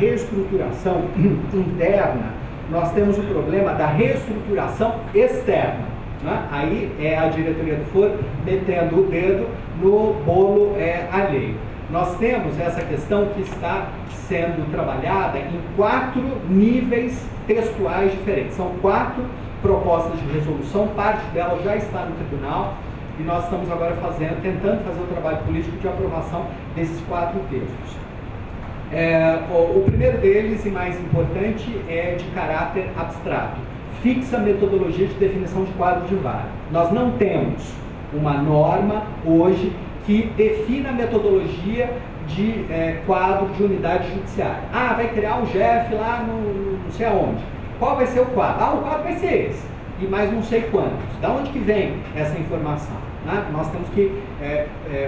reestruturação interna, nós temos o problema da reestruturação externa. Né? Aí é a diretoria do foro metendo o dedo no bolo alheio. Nós temos essa questão que está sendo trabalhada em 4 níveis textuais diferentes. São 4 propostas de resolução, parte delas já está no tribunal e nós estamos agora tentando fazer o trabalho político de aprovação desses 4 textos. O primeiro deles, e mais importante, é de caráter abstrato. Fixa a metodologia de definição de quadro de vara. Nós não temos uma norma hoje que defina a metodologia de quadro de unidade judiciária. Ah, vai criar um GEF lá não sei aonde. Qual vai ser o quadro? Ah, o quadro vai ser esse. E mais não sei quantos. Da onde que vem essa informação? Né? Nós temos que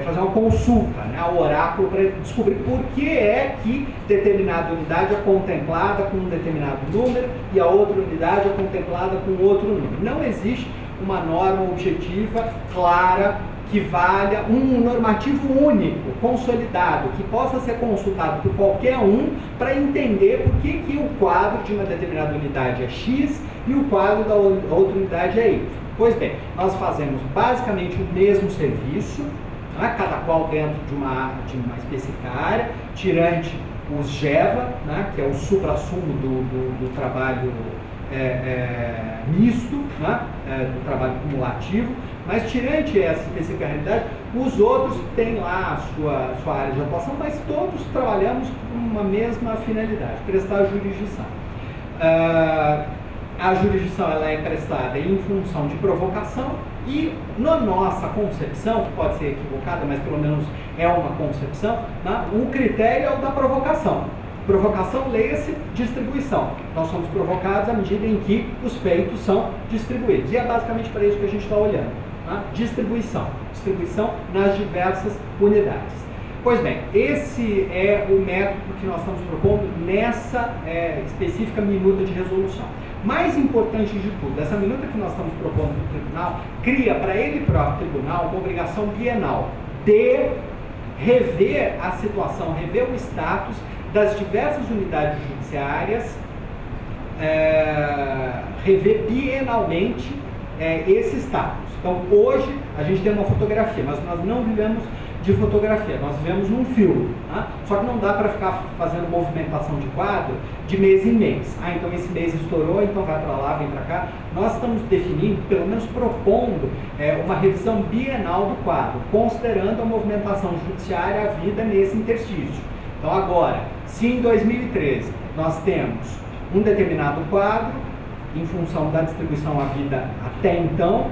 fazer uma consulta, né, ao oráculo para descobrir por que é que determinada unidade é contemplada com um determinado número e a outra unidade é contemplada com outro número. Não existe uma norma objetiva, clara, que valha um normativo único, consolidado, que possa ser consultado por qualquer um para entender por que o quadro de uma determinada unidade é X e o quadro da outra unidade é Y. Pois bem, nós fazemos basicamente o mesmo serviço, né, cada qual dentro de uma específica área, tirante os GEVA, né, que é o suprassumo do trabalho misto, né, do trabalho cumulativo, mas tirante essa específica realidade, os outros têm lá a sua área de atuação, mas todos trabalhamos com uma mesma finalidade, prestar jurisdição. A jurisdição ela é prestada em função de provocação e, na nossa concepção, que pode ser equivocada, mas pelo menos é uma concepção, né, o critério é o da provocação. Provocação, leia-se distribuição. Nós somos provocados à medida em que os feitos são distribuídos. E é basicamente para isso que a gente está olhando. Né? Distribuição. Distribuição nas diversas unidades. Pois bem, esse é o método que nós estamos propondo nessa específica minuta de resolução. Mais importante de tudo, essa minuta que nós estamos propondo no tribunal cria para ele próprio tribunal uma obrigação bienal de rever a situação, rever o status das diversas unidades judiciárias, rever bienalmente esse status. Então, hoje, a gente tem uma fotografia, mas nós não vivemos de fotografia, nós vivemos num filme. Tá? Só que não dá para ficar fazendo movimentação de quadro de mês em mês. Ah, então esse mês estourou, então vai para lá, vem para cá. Nós estamos definindo, pelo menos propondo, uma revisão bienal do quadro, considerando a movimentação judiciária, a vida nesse interstício. Então, agora, se em 2013 nós temos um determinado quadro, em função da distribuição à vida até então,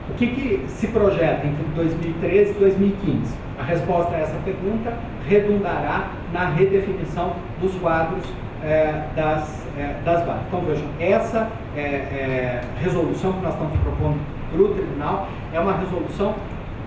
o que se projeta entre 2013 e 2015? A resposta a essa pergunta redundará na redefinição dos quadros das varas. Então, vejam, essa resolução que nós estamos propondo para o tribunal é uma resolução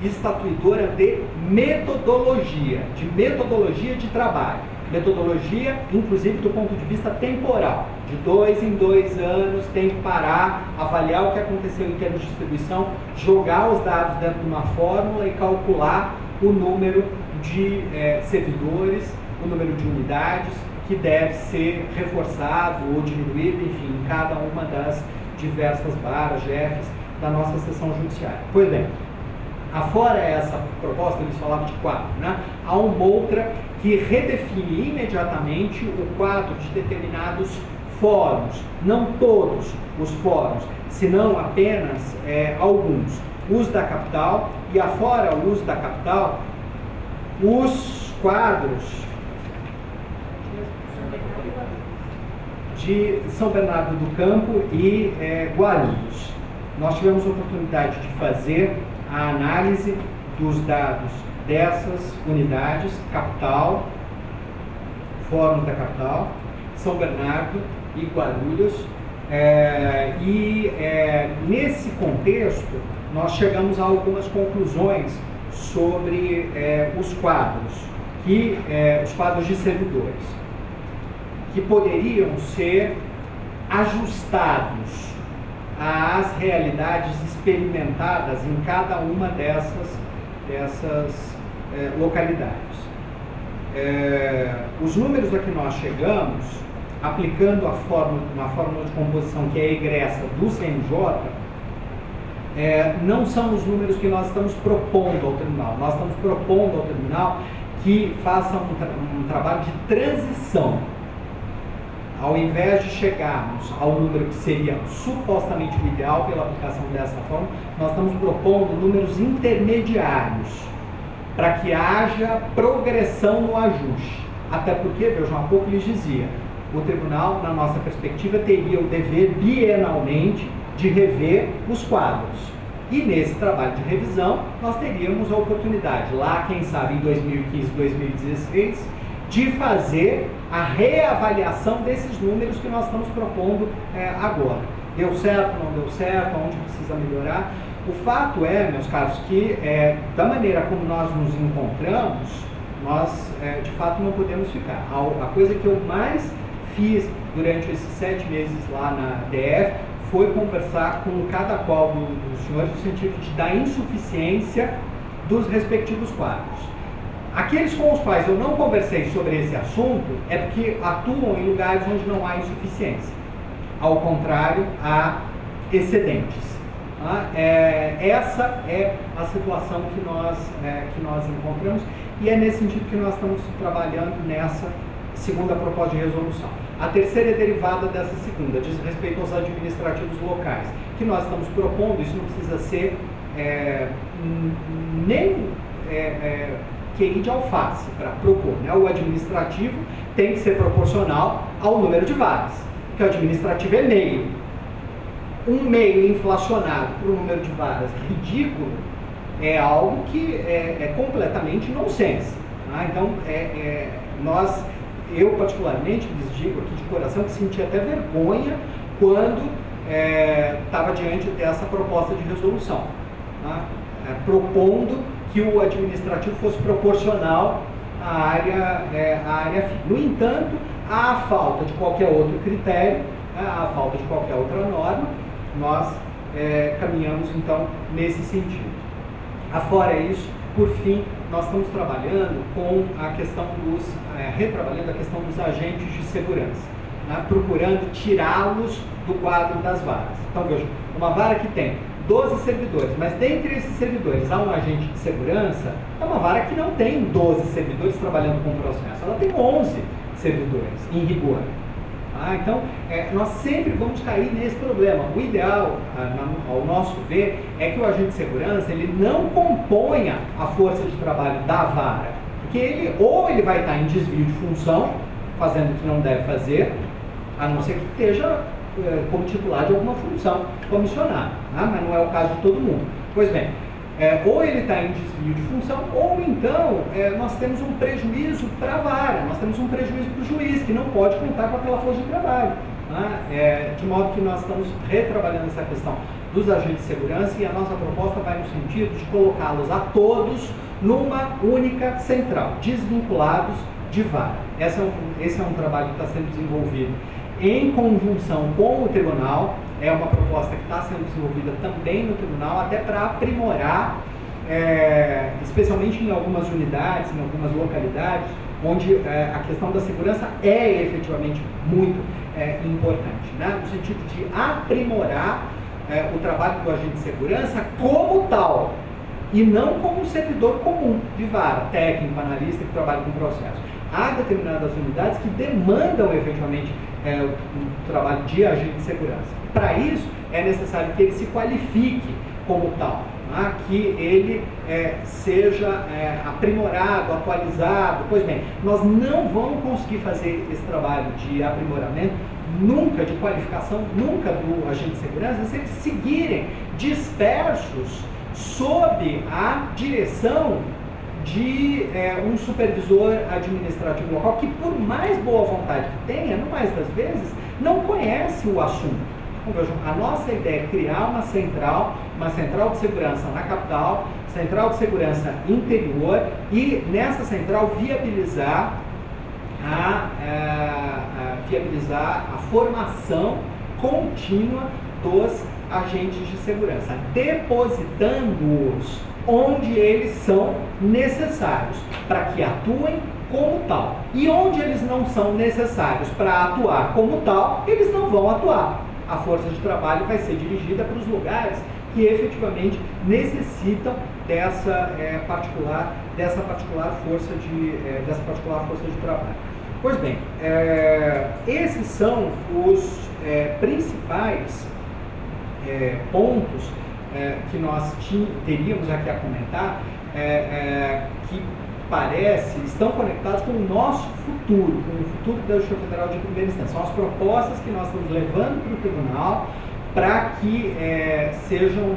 estatuidora de metodologia de trabalho. Metodologia, inclusive do ponto de vista temporal. De 2 em 2 anos, tem que parar, avaliar o que aconteceu em termos de distribuição, jogar os dados dentro de uma fórmula e calcular o número de servidores, o número de unidades que deve ser reforçado ou diminuído, enfim, em cada uma das diversas varas, GEFs da nossa seção judiciária. Pois bem, afora essa proposta, eles falavam de 4, né? Há uma outra que redefine imediatamente o quadro de determinados fóruns, não todos os fóruns, senão apenas alguns. Uso da capital e afora o uso da capital, os quadros de São Bernardo do Campo e Guarulhos. Nós tivemos a oportunidade de fazer a análise dos dados dessas unidades, capital, fórum da capital, São Bernardo e Guarulhos, nesse contexto nós chegamos a algumas conclusões sobre os quadros de servidores, que poderiam ser ajustados às realidades experimentadas em cada uma dessas localidades. os números a que nós chegamos, aplicando uma fórmula de composição que é egressa do CNJ, não são os números que nós estamos propondo ao tribunal. Nós estamos propondo ao tribunal que faça um trabalho de transição. Ao invés de chegarmos ao número que seria supostamente o ideal pela aplicação dessa forma, nós estamos propondo números intermediários, para que haja progressão no ajuste. Até porque, vejam, há pouco lhes dizia, o tribunal, na nossa perspectiva, teria o dever bienalmente de rever os quadros. E nesse trabalho de revisão, nós teríamos a oportunidade, lá, quem sabe, em 2015, 2016, de fazer a reavaliação desses números que nós estamos propondo agora. Deu certo, não deu certo, onde precisa melhorar? O fato é, meus caros, que da maneira como nós nos encontramos, nós de fato não podemos ficar. A coisa que eu mais fiz durante esses 7 meses lá na DF foi conversar com cada qual dos senhores no sentido da insuficiência dos respectivos quadros. Aqueles com os quais eu não conversei sobre esse assunto é porque atuam em lugares onde não há insuficiência. Ao contrário, há excedentes. Essa é a situação que nós encontramos e é nesse sentido que nós estamos trabalhando nessa segunda proposta de resolução. A terceira é derivada dessa segunda, diz respeito aos administrativos locais, que nós estamos propondo. Isso não precisa ser nem QI de alface para propor, né? O administrativo tem que ser proporcional ao número de vagas, porque o administrativo é meio. Um meio inflacionado por um número de vagas ridículo é algo que é completamente nonsense. Tá? Então, eu particularmente lhes digo aqui de coração que senti até vergonha quando estava diante dessa proposta de resolução, tá? Propondo que o administrativo fosse proporcional à área FII. No entanto, à falta de qualquer outro critério, à falta de qualquer outra norma, nós caminhamos então nesse sentido. Afora isso, por fim, nós estamos trabalhando com a questão retrabalhando a questão dos agentes de segurança, né? Procurando tirá-los do quadro das varas. Então, veja, uma vara que tem 12 servidores, mas dentre esses servidores há um agente de segurança, é uma vara que não tem 12 servidores trabalhando com o processo, ela tem 11 servidores, em rigor. Então, nós sempre vamos cair nesse problema. O ideal, ao nosso ver, é que o agente de segurança ele não componha a força de trabalho da vara, porque ou ele vai estar em desvio de função, fazendo o que não deve fazer, a não ser que esteja como titular de alguma função comissionada, mas não é o caso de todo mundo. Pois bem, ou ele está em desvio de função, ou então nós temos um prejuízo para a vara, nós temos um prejuízo para o juiz, que não pode contar com aquela força de trabalho. De modo que nós estamos retrabalhando essa questão dos agentes de segurança e a nossa proposta vai no sentido de colocá-los a todos numa única central, desvinculados de vara. Esse é um trabalho que está sendo desenvolvido em conjunção com o tribunal, é uma proposta que está sendo desenvolvida também no tribunal, até para aprimorar, especialmente em algumas unidades, em algumas localidades, onde a questão da segurança é efetivamente muito importante, né? No sentido de aprimorar o trabalho do agente de segurança como tal, e não como um servidor comum de vara, técnico, analista que trabalha com processo. Há determinadas unidades que demandam efetivamente o trabalho de agente de segurança. Para isso, é necessário que ele se qualifique como tal, tá? Que ele seja aprimorado, atualizado. Pois bem, nós não vamos conseguir fazer esse trabalho de aprimoramento, nunca, de qualificação, nunca do agente de segurança, se eles seguirem dispersos sob a direção de um supervisor administrativo local que, por mais boa vontade que tenha, no mais das vezes, não conhece o assunto. Então, vejam, a nossa ideia é criar uma central de segurança na capital, central de segurança interior, e nessa central viabilizar a formação contínua dos agentes de segurança, depositando-os onde eles são necessários, para que atuem como tal. E onde eles não são necessários para atuar como tal, eles não vão atuar. A força de trabalho vai ser dirigida para os lugares que efetivamente necessitam dessa particular força de trabalho. Pois bem, esses são os principais pontos que nós teríamos aqui a comentar, que estão conectados com o nosso futuro, com o futuro da Justiça Federal de primeira instância. São as propostas que nós estamos levando para o tribunal para que sejam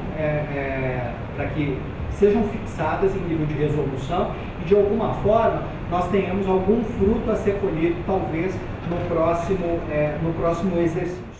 fixadas em nível de resolução e, de alguma forma, nós tenhamos algum fruto a ser colhido, talvez, no próximo exercício.